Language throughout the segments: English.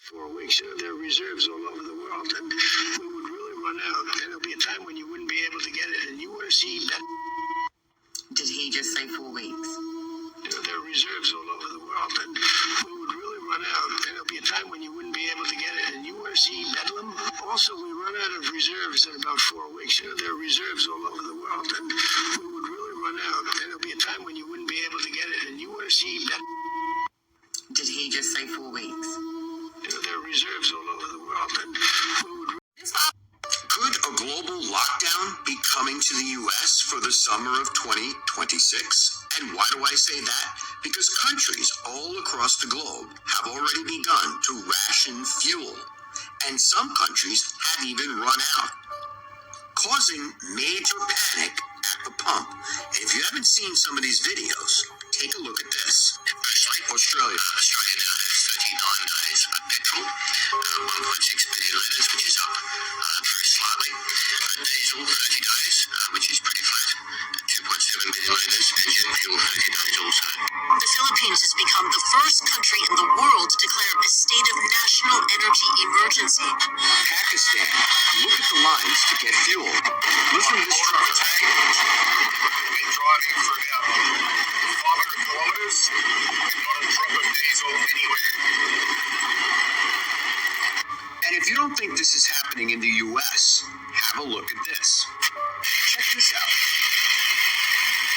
4 weeks. There are reserves all over the world, and we would really run out. And there'll be a time when you wouldn't be able to get it, and you want to see that. Did he just say 4 weeks? There are reserves all over the world, and we would really run out. And there'll be a time when you wouldn't be able to get it, and you want to see Bedlam. Also, we run out of reserves in about 4 weeks. There are reserves all over the world, and we would really run out. And there'll be a time when you wouldn't be able to get it, and you want to see Bedlam. Did he just say 4 weeks? There are reserves all over the world, and we would. Could a global lockdown be coming to the U.S. for the summer of 2026? And why do I say that? Because countries all across the globe have already begun to ration fuel, and some countries have even run out, causing major panic at the pump. And if you haven't seen some of these videos, take a look at this. Australia now has 39 days of petrol, 1.6 billion litres, which is up very slightly. Diesel, 30 days, which is pretty flat, 2.7 billion litres, and jet fuel, 30 days also. The Philippines has become the first country in the world to declare a state of national energy emergency. Pakistan, look at the lines to get fuel. Listen to this truck. Been driving for about 500 kilometres, not a drop of diesel anywhere. And if you don't think this is happening in the U.S., have a look at this. Check this out.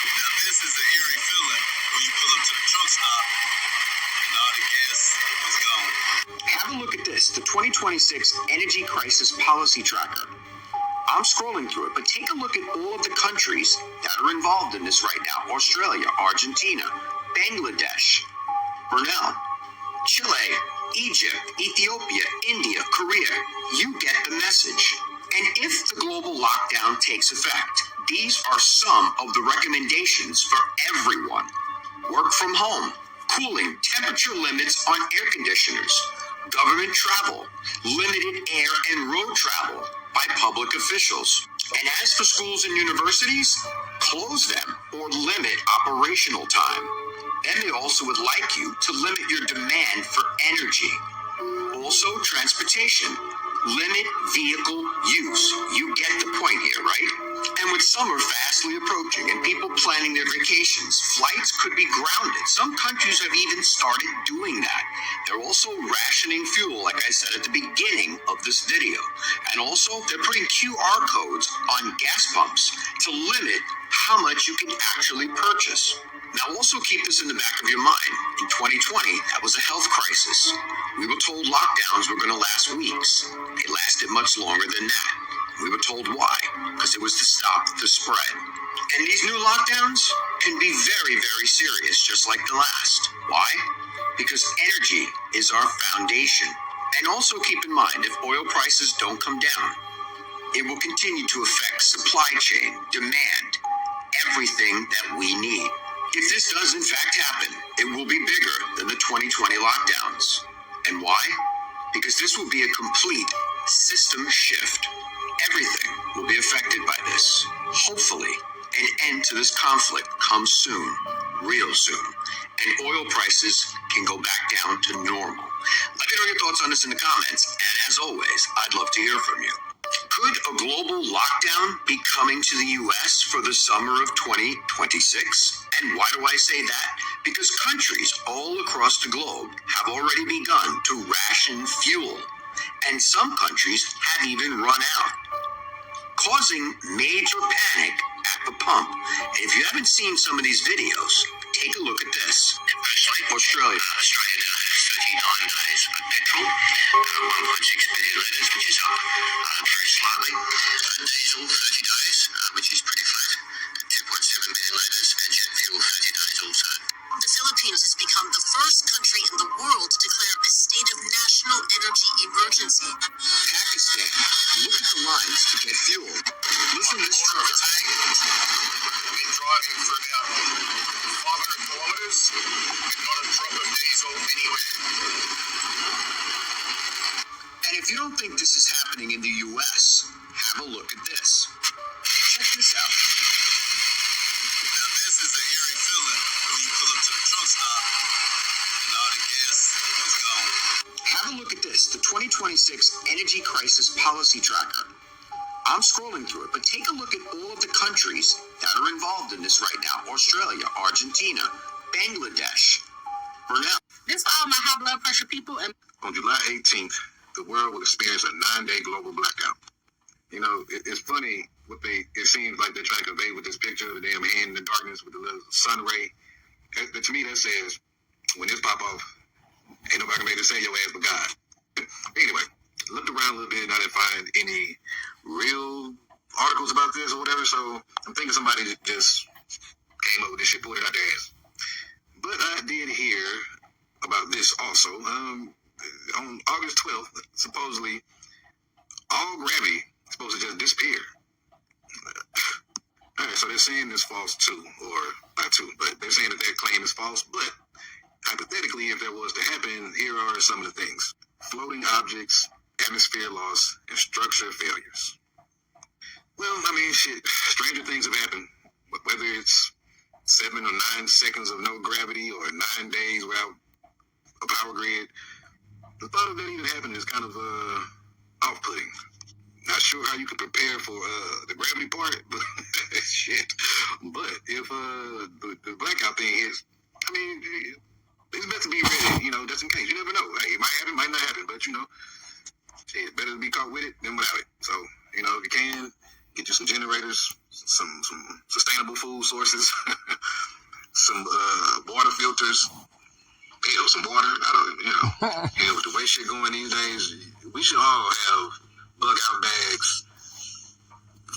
Now this is an eerie feeling when you pull up to the truck stop and all the gas is gone. Have a look at this, the 2026 Energy Crisis Policy Tracker. I'm scrolling through it, but take a look at all of the countries that are involved in this right now. Australia, Argentina, Bangladesh, Brunei, Chile, Egypt, Ethiopia, India, Korea. You get the message. And if the global lockdown takes effect, these are some of the recommendations for everyone. Work from home, cooling, temperature limits on air conditioners, government travel, limited air and road travel by public officials. And as for schools and universities, close them or limit operational time. Then they also would like you to limit your demand for energy. Also, transportation. Limit vehicle use. You get the point here, right? And with summer fastly approaching and people planning their vacations, flights could be grounded. Some countries have even started doing that. They're also rationing fuel, like I said at the beginning of this video. And also, they're putting QR codes on gas pumps to limit how much you can actually purchase. Now, also keep this in the back of your mind. In 2020, that was a health crisis. We were told lockdowns were going to last weeks. They lasted much longer than that. We were told why, because it was to stop the spread. And these new lockdowns can be very, very serious, just like the last. Why? Because energy is our foundation. And also keep in mind, if oil prices don't come down, it will continue to affect supply chain, demand, everything that we need. If this does in fact happen, it will be bigger than the 2020 lockdowns. And why? Because this will be a complete system shift. Everything will be affected by this. Hopefully, an end to this conflict comes soon, real soon, and oil prices can go back down to normal. Let me know your thoughts on this in the comments, and as always, I'd love to hear from you. Could a global lockdown be coming to the U.S. for the summer of 2026? And why do I say that? Because countries all across the globe have already begun to ration fuel, and some countries have even run out, causing major panic at the pump. And if you haven't seen some of these videos, take a look at this. Australia now has 39 days of petrol, 1.6 billion litres, which is up very slightly. Diesel, 30 days, which is pretty flat, 2.7 billion litres, and jet fuel, 30 days also. The Philippines has become the first country in the world to declare a state of national energy emergency. Pakistan, look at the lines to get fuel. Listen to this truck. Been driving for about 500 kilometres, not a drop of diesel anywhere. And if you don't think this is happening in the U.S., have a look at this. Check this out. Now this is an eerie feeling when you pull up to the truck stop and all the gas is gone. Have a look at this, the 2026 Energy Crisis Policy Tracker. I'm scrolling through it, but take a look at all of the countries that are involved in this right now. Australia, Argentina, Bangladesh. Brunei. This for all my high blood pressure people. And On July 18th, the world will experience a 9-day global blackout. You know, it's funny what it seems like they're trying to convey with this picture of the damn hand in the darkness with the little sun ray. To me, that says, when this pop off, ain't nobody gonna be able to say your ass but God. Anyway, looked around a little bit and I didn't find any real articles about this or whatever, so I'm thinking somebody just came up with this shit, pulled it out their ass. But I did hear about this also. On August 12th, supposedly, all gravity is supposed to just disappear. All right, so they're saying it's false too, or not too, but they're saying that their claim is false. But hypothetically, if that was to happen, here are some of the things: floating objects, atmosphere loss, and structure failures. Well, I mean, shit, stranger things have happened. But whether it's 7 or 9 seconds of no gravity or 9 days without a power grid, the thought of that even happening is kind of off-putting. Not sure how you could prepare for the gravity part, but shit. But if the blackout thing hits, I mean, it's best to be ready, you know, just in case. You never know. Hey, it might happen, might not happen, but you know, shit, better to be caught with it than without it. So, you know, if you can, get you some generators, some sustainable food sources, some water filters, hell, some water. I don't, you know, hell, with the way shit going these days, we should all have bug out bags,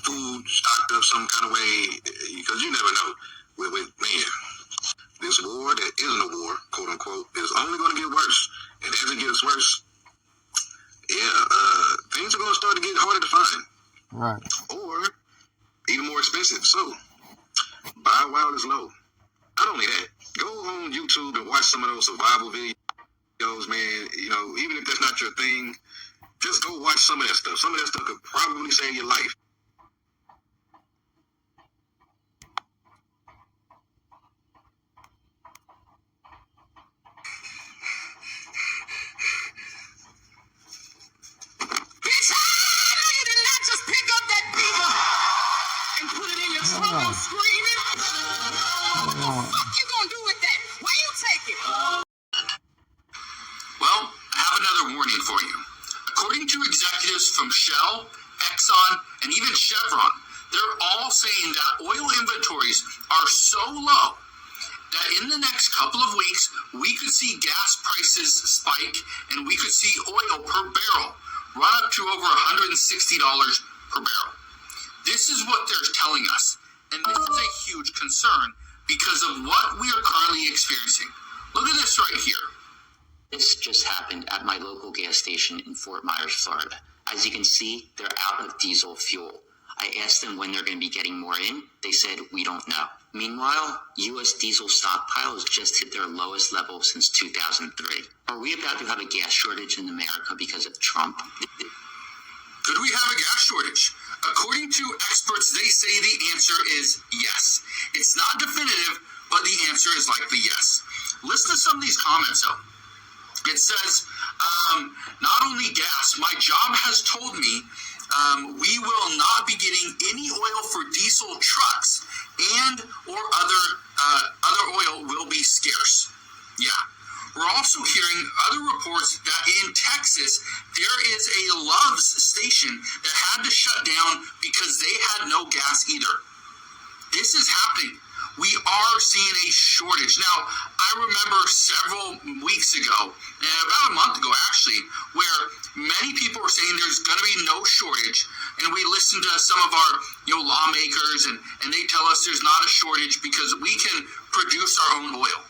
food stocked up some kind of way, because you never know. With man, this war that isn't a war, quote unquote, is only going to get worse. And as it gets worse, things are going to start to get harder to find. Right. Or even more expensive. So, buy while it's low. Not only that, go on YouTube and watch some of those survival videos, man. You know, even if that's not your thing, just go watch some of that stuff. Some of that stuff could probably save your life. bitch, you did not just pick up that beaver and put it in your trunk and screaming. What the fuck you gonna do with that? Why you take it? Well, I have another warning for you. According to executives from Shell, Exxon, and even Chevron, they're all saying that oil inventories are so low that in the next couple of weeks, we could see gas prices spike and we could see oil per barrel run up to over $160 per barrel. This is what they're telling us, and this is a huge concern because of what we are currently experiencing. Look at this right here. This just happened at my local gas station in Fort Myers, Florida. As you can see, they're out of diesel fuel. I asked them when they're going to be getting more in. They said, we don't know. Meanwhile, U.S. diesel stockpiles just hit their lowest level since 2003. Are we about to have a gas shortage in America because of Trump? Could we have a gas shortage? According to experts, they say the answer is yes. It's not definitive, but the answer is likely yes. Listen to some of these comments, though. It says, not only gas, my job has told me we will not be getting any oil for diesel trucks, and or other oil will be scarce. Yeah. We're also hearing other reports that in Texas, there is a Love's station that had to shut down because they had no gas either. This is happening. We are seeing a shortage. Now, I remember several weeks ago, and about a month ago actually, where many people were saying there's going to be no shortage, and we listened to some of our lawmakers, and they tell us there's not a shortage because we can produce our own oil.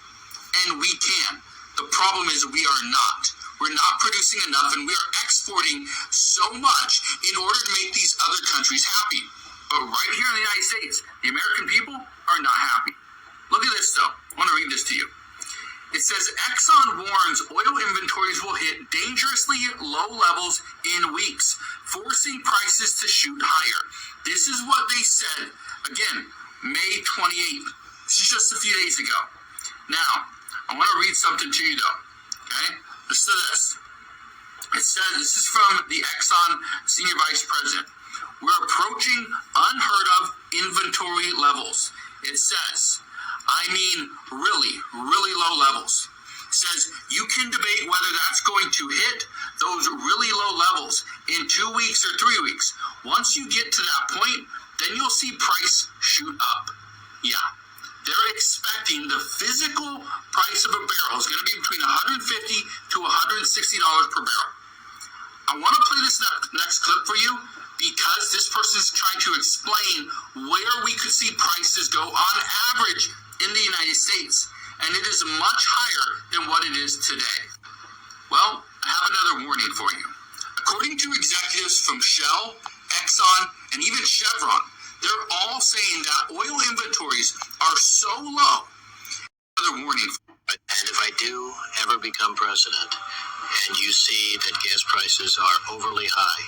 And we can. The problem is we are not. We're not producing enough, and we are exporting so much in order to make these other countries happy. But right here in the United States, the American people are not happy. Look at this, though. I want to read this to you. It says, Exxon warns oil inventories will hit dangerously low levels in weeks, forcing prices to shoot higher. This is what they said, again, May 28th. This is just a few days ago. Now, I want to read something to you, though. Okay? Listen to this. It says, this is from the Exxon Senior Vice President, we're approaching unheard of inventory levels. It says, I mean really, really low levels. It says you can debate whether that's going to hit those really low levels in 2 weeks or 3 weeks. Once you get to that point, then you'll see price shoot up. Yeah. They're expecting the physical price of a barrel is going to be between $150 to $160 per barrel. I want to play this next clip for you because this person's trying to explain where we could see prices go on average in the United States, and it is much higher than what it is today. Well, I have another warning for you. According to executives from Shell, Exxon, and even Chevron, they're all saying that oil inventories are so low. Another warning. And if I do ever become president and you see that gas prices are overly high,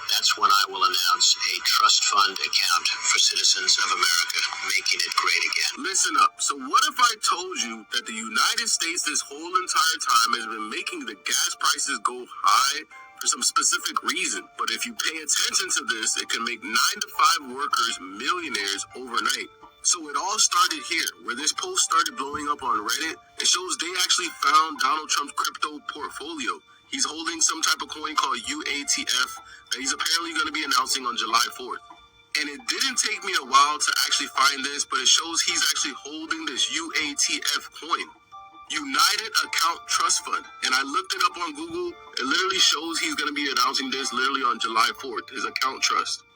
that's when I will announce a trust fund account for citizens of America, making it great again. Listen up. So what if I told you that the United States this whole entire time has been making the gas prices go high for some specific reason? But if you pay attention to this, it can make 9 to 5 workers millionaires overnight. So it all started here, where this post started blowing up on Reddit. It shows they actually found Donald Trump's crypto portfolio. He's holding some type of coin called UATF that he's apparently going to be announcing on July 4th. And it didn't take me a while to actually find this, but it shows he's actually holding this UATF coin, United Account Trust Fund. And I looked it up on Google. It literally shows he's going to be announcing this literally on July 4th, his account trust.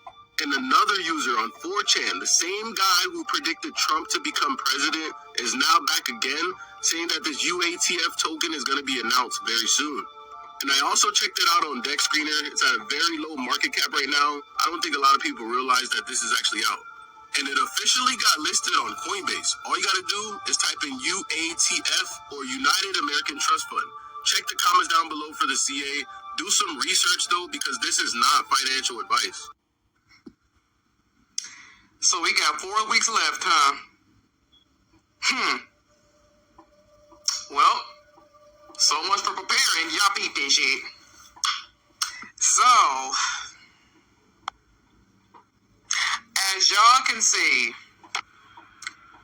And another user on 4chan, the same guy who predicted Trump to become president, is now back again, saying that this UATF token is going to be announced very soon. And I also checked it out on Deck Screener. It's at a very low market cap right now. I don't think a lot of people realize that this is actually out. And it officially got listed on Coinbase. All you got to do is type in UATF or United American Trust Fund. Check the comments down below for the CA. Do some research though, because this is not financial advice. So we got 4 weeks left, huh? Well, so much for preparing. Y'all beat this shit. So, as y'all can see,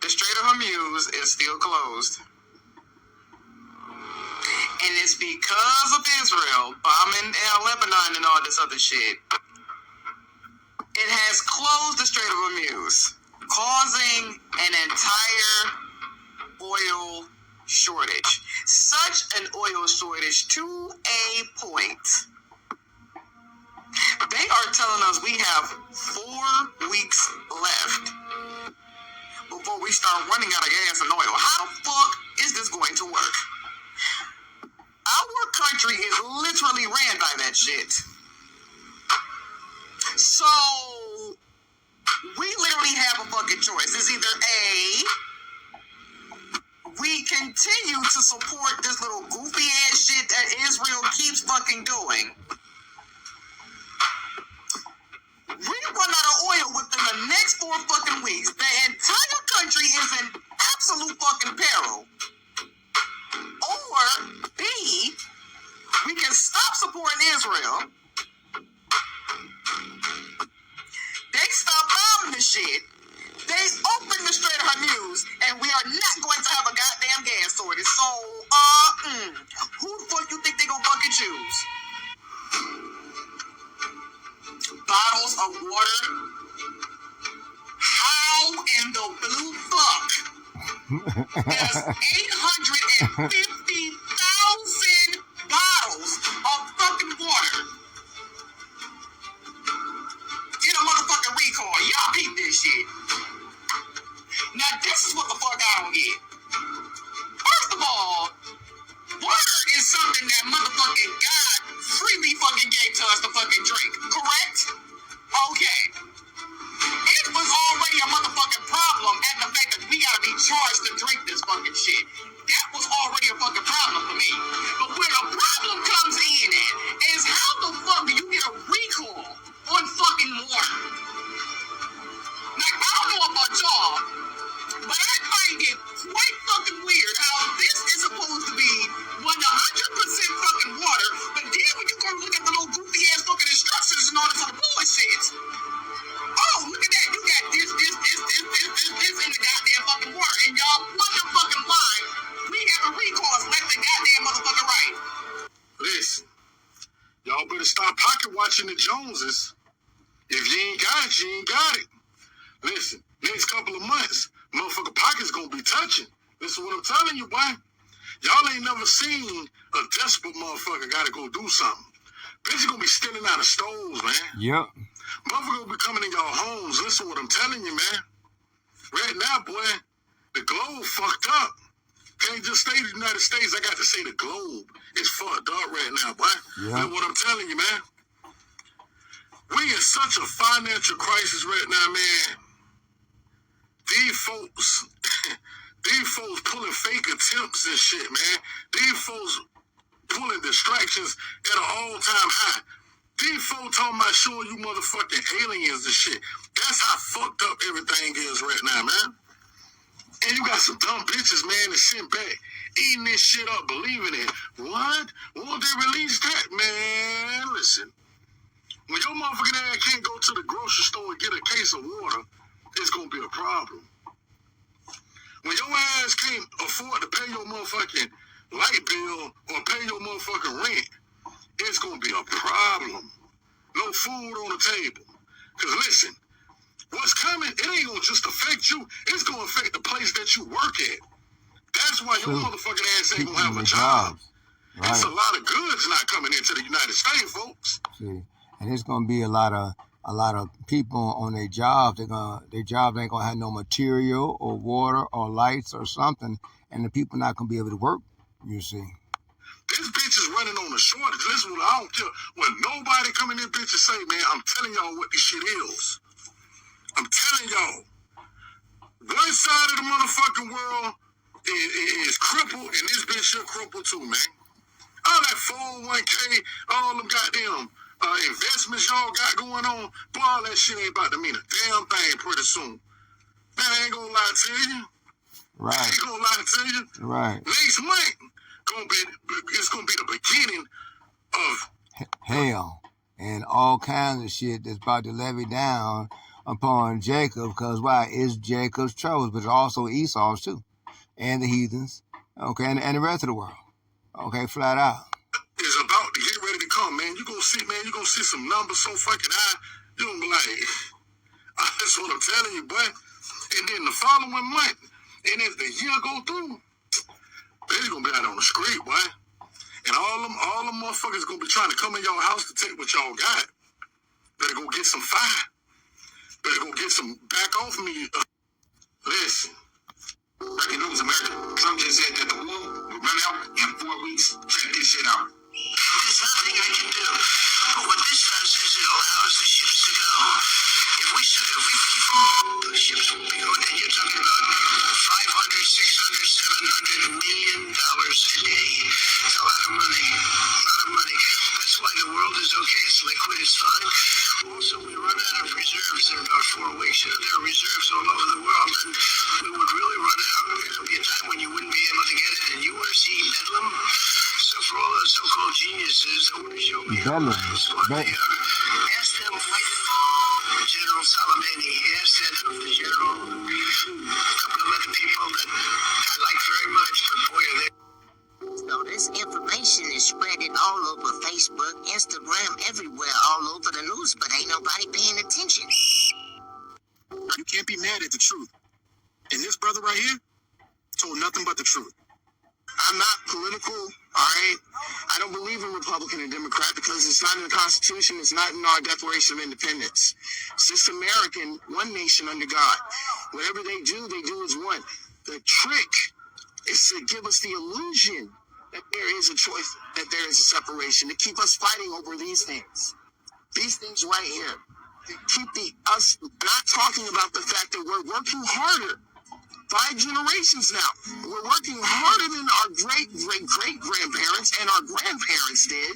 the Strait of Hormuz is still closed. And it's because of Israel bombing Lebanon and all this other shit. It has closed the Strait of Hormuz, causing an entire oil shortage. Such an oil shortage to a point. They are telling us we have 4 weeks left before we start running out of gas and oil. How the fuck is this going to work? Our country is literally ran by that shit. So, we literally have a fucking choice. It's either A, we continue to support this little goofy ass shit that Israel keeps fucking doing. We run out of oil within the next 4 fucking weeks. The entire country is in absolute fucking peril. Or B, we can stop supporting Israel. They stopped bombing the shit. They opened the Strait of Hormuz, and we are not going to have a goddamn gas shortage. So, who the fuck you think they gonna fucking choose? Bottles of water? How in the blue fuck does 850,000 bottles of fucking water get a motherfucking recall? Y'all peep this shit. Now this is what the fuck I don't get. First of all, water is something that motherfucking God freely fucking gave to us to fucking drink, correct? Okay. It was already a motherfucking problem at the fact that we gotta be charged to drink this fucking shit. That was already a fucking problem for me. But where the problem comes in at is how the fuck do you get a recall on fucking water? Like, I don't know about y'all, but I find it quite fucking weird how this is supposed to be 100% fucking water, but then when you go y'all better stop pocket watching the Joneses. If you ain't got it, you ain't got it. Listen, next couple of months, motherfucker pockets gonna be touching. Listen what I'm telling you, boy. Y'all ain't never seen a desperate motherfucker gotta go do something. Bitches gonna be stealing out of stores, man. Yep. Motherfucker gonna be coming in y'all homes. Listen what I'm telling you, man. Right now, boy, the globe fucked up. Can't just stay the United States. I got to say the globe is fucked up right now, boy. Yep. That's what I'm telling you, man. We in such a financial crisis right now, man. These folks pulling fake attempts and shit, man. These folks pulling distractions at an all-time high. These folks talking about showing you motherfucking aliens and shit. That's how fucked up everything is right now, man. And you got some dumb bitches, man, that sit back, eating this shit up, believing it. What? Won't they release that? Man, listen. When your motherfucking ass can't go to the grocery store and get a case of water, it's gonna be a problem. When your ass can't afford to pay your motherfucking light bill or pay your motherfucking rent, it's gonna be a problem. No food on the table. Cause listen, what's coming, it ain't gonna just affect you, it's gonna affect the place that you work at. That's why your motherfucking ass ain't gonna have a job. Right. It's a lot of goods not coming into the United States, folks. See, and it's gonna be a lot of people on their jobs. Their jobs ain't gonna have no material or water or lights or something, and the people not gonna be able to work. You see. This bitch is running on a shortage. Listen, I don't care when nobody come in this bitch and say, man, I'm telling y'all what this shit is. I'm telling y'all. One side of the motherfucking world is crippled, and this bitch should cripple too, man. All that 401k, all them goddamn investments y'all got going on, boy, all that shit ain't about to mean a damn thing pretty soon. Man, I ain't gonna lie to you. Right. I ain't gonna lie to you. Right. Next month, it's gonna be the beginning of hell and all kinds of shit that's about to levy down upon Jacob, because why? It's Jacob's troubles, but it's also Esau's too, and the heathens, okay, and the rest of the world, okay, flat out. Is about to get ready to come, man. You gonna see some numbers so fucking high, you gonna be like, that's what I'm telling you, boy. And then the following month, and as the year go through, they're gonna be out on the street, boy. And all them motherfuckers gonna be trying to come in your house to take what y'all got. Better go get some fire. Better go get some back off me. Listen. Breaking news, America. Trump just said that the war will run out in 4 weeks. Check this shit out. There's nothing I can do. But what this does is it allows the ships to go. If we keep on, the ships will be going. And you're talking about $500, $600, $700 million a day. It's a lot of money. A lot of money. That's why the world is okay. It's liquid. It's fine. Also, we run out of reserves in about 4 weeks. You know, there are reserves all over the world, and we would really run out. There'll be a time when you wouldn't be able to get it. And you want to see Bedlam? So for all those so-called geniuses that want to show me Bedlam. ask them General Soleimani, ask that of the general, a couple of other people that I like very much, but boy, are they. So this information is spreading all over Facebook, Instagram, everywhere, all over the news, but ain't nobody paying attention. You can't be mad at the truth. And this brother right here told nothing but the truth. I'm not political, all right? I don't believe in Republican and Democrat because it's not in the Constitution, it's not in our Declaration of Independence. It's just American, one nation under God. Whatever they do as one. The trick is to give us the illusion that there is a choice, that there is a separation, to keep us fighting over these things. These things right here. To keep us not talking about the fact that we're working harder. 5 generations now. We're working harder than our great-great-great-grandparents and our grandparents did,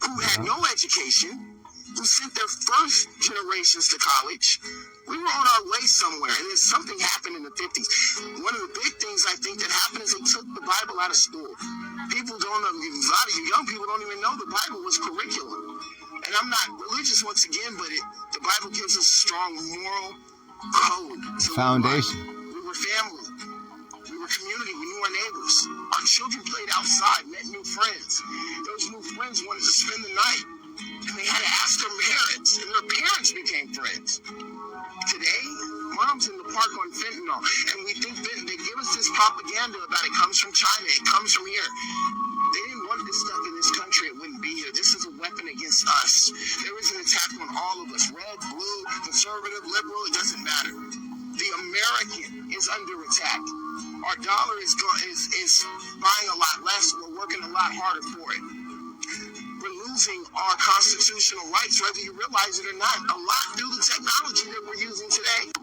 who had no education, who sent their first generations to college. We were on our way somewhere, and then something happened in the 50s. One of the big things I think that happened is they took the Bible out of school. People don't know, a lot of you young people don't even know the Bible was curriculum. And I'm not religious once again, but the Bible gives us a strong moral code. Foundation. We were family. We were community. We knew our neighbors. Our children played outside, met new friends. Those new friends wanted to spend the night, and they had to ask their parents, and their parents became friends. Today, mom's in the park on fentanyl, and we think they give us this propaganda about it comes from China, it comes from here. They didn't want this stuff in this country, it wouldn't be here. This is a weapon against us. There is an attack on all of us, red, blue, conservative, liberal, it doesn't matter. The American is under attack. Our dollar is buying a lot less, we're working a lot harder for it. We're losing our constitutional rights, whether you realize it or not, a lot due to technology that we're using today.